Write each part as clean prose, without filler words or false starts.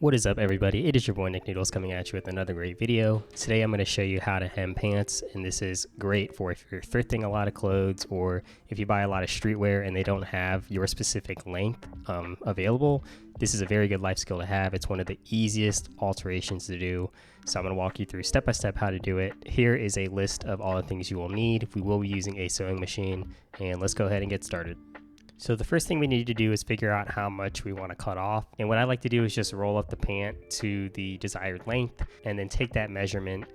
What is up, everybody? It is your boy Nick Noodles coming at you with another great video. Today I'm going to show you how to hem pants, and this is great for if you're thrifting a lot of clothes or if you buy a lot of streetwear and they don't have your specific length available. This is a very good life skill to have. It's one of the easiest alterations to do. So I'm going to walk you through step by step how to do it. Here is a list of all the things you will need. We will be using a sewing machine, and let's go ahead and get started. So the first thing we need to do is figure out how much we want to cut off. And what I like to do is just roll up the pant to the desired length and then take that measurement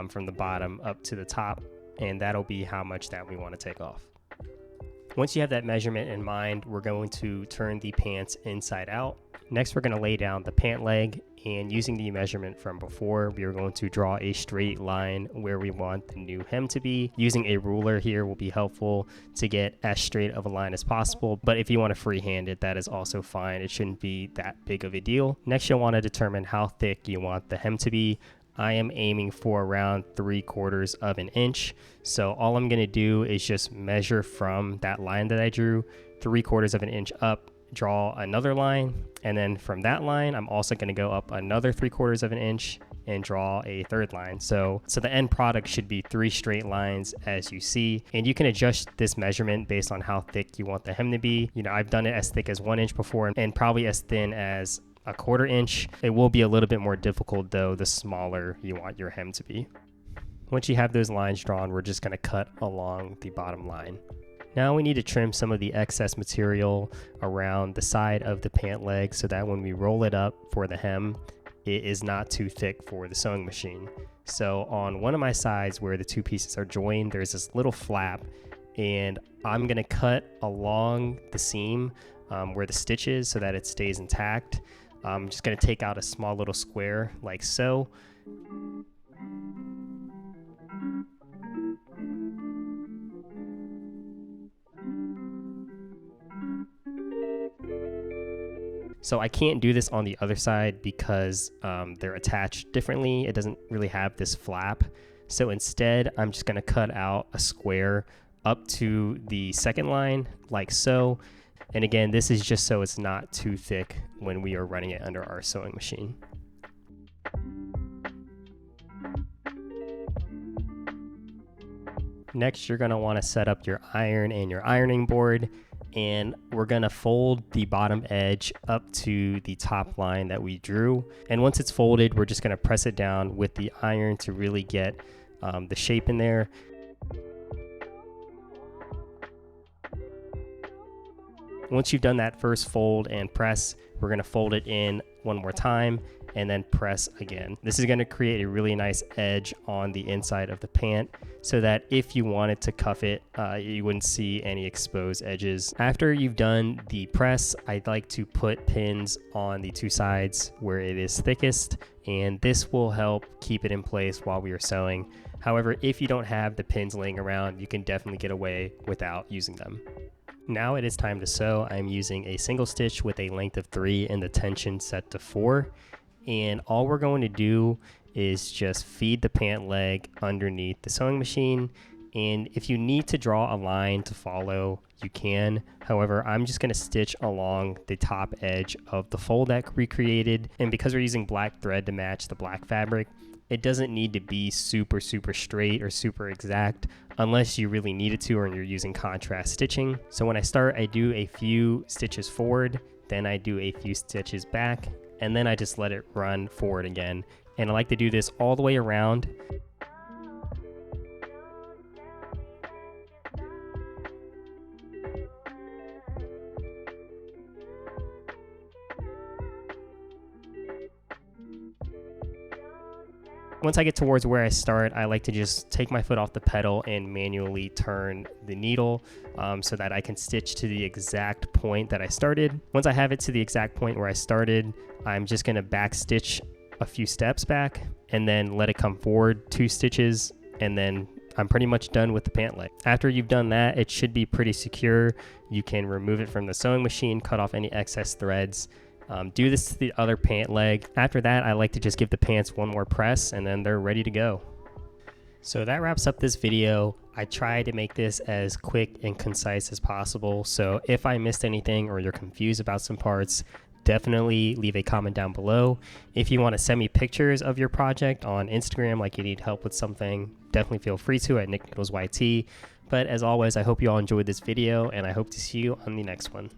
from the bottom up to the top, and that'll be how much that we want to take off. Once you have that measurement in mind, we're going to turn the pants inside out. Next, we're going to lay down the pant leg, and using the measurement from before, we are going to draw a straight line where we want the new hem to be. Using a ruler here will be helpful to get as straight of a line as possible, but if you want to freehand it, that is also fine. It shouldn't be that big of a deal. Next, you'll want to determine how thick you want the hem to be. I am aiming for around 3/4 of an inch. So all I'm going to do is just measure from that line that I drew 3/4 of an inch up, draw another line, and then from that line I'm also going to go up another 3/4 of an inch and draw a third line. So the end product should be 3 straight lines, as you see, and you can adjust this measurement based on how thick you want the hem to be. You know, I've done it as thick as 1 inch before and probably as thin as 1/4 inch. It will be a little bit more difficult though the smaller you want your hem to be. Once you have those lines drawn, we're just going to cut along the bottom line. Now we need to trim some of the excess material around the side of the pant leg so that when we roll it up for the hem, it is not too thick for the sewing machine. So on one of my sides where the two pieces are joined, there's this little flap, and I'm going to cut along the seam where the stitch is so that it stays intact. I'm just going to take out a small little square like so. So I can't do this on the other side because they're attached differently. It doesn't really have this flap. So instead, I'm just going to cut out a square up to the second line like so. And again, this is just so it's not too thick when we are running it under our sewing machine. Next, you're going to want to set up your iron and your ironing board, and we're going to fold the bottom edge up to the top line that we drew. And once it's folded, we're just going to press it down with the iron to really get the shape in there. Once you've done that first fold and press, we're going to fold it in one more time and then press again. This is going to create a really nice edge on the inside of the pant so that if you wanted to cuff it, you wouldn't see any exposed edges. After you've done the press, I'd like to put pins on the two sides where it is thickest, and this will help keep it in place while we are sewing. However, if you don't have the pins laying around, you can definitely get away without using them. Now it is time to sew. I'm using a single stitch with a length of 3 and the tension set to 4. And all we're going to do is just feed the pant leg underneath the sewing machine. And if you need to draw a line to follow, you can. However, I'm just going to stitch along the top edge of the fold that we created. And because we're using black thread to match the black fabric, it doesn't need to be super straight or super exact unless you really need it to or you're using contrast stitching. So when I start, I do a few stitches forward, then I do a few stitches back, and then I just let it run forward again. And I like to do this all the way around. Once I get towards where I start, I like to just take my foot off the pedal and manually turn the needle so that I can stitch to the exact point that I started. Once I have it to the exact point where I started, I'm just going to back stitch a few steps back and then let it come forward 2 stitches, and then I'm pretty much done with the pant leg. After you've done that, it should be pretty secure. You can remove it from the sewing machine, cut off any excess threads. Do this to the other pant leg. After that, I like to just give the pants one more press and then they're ready to go. So that wraps up this video. I tried to make this as quick and concise as possible. So if I missed anything or you're confused about some parts, definitely leave a comment down below. If you want to send me pictures of your project on Instagram, like you need help with something, definitely feel free to at NickNoodlesYT. But as always, I hope you all enjoyed this video, and I hope to see you on the next one.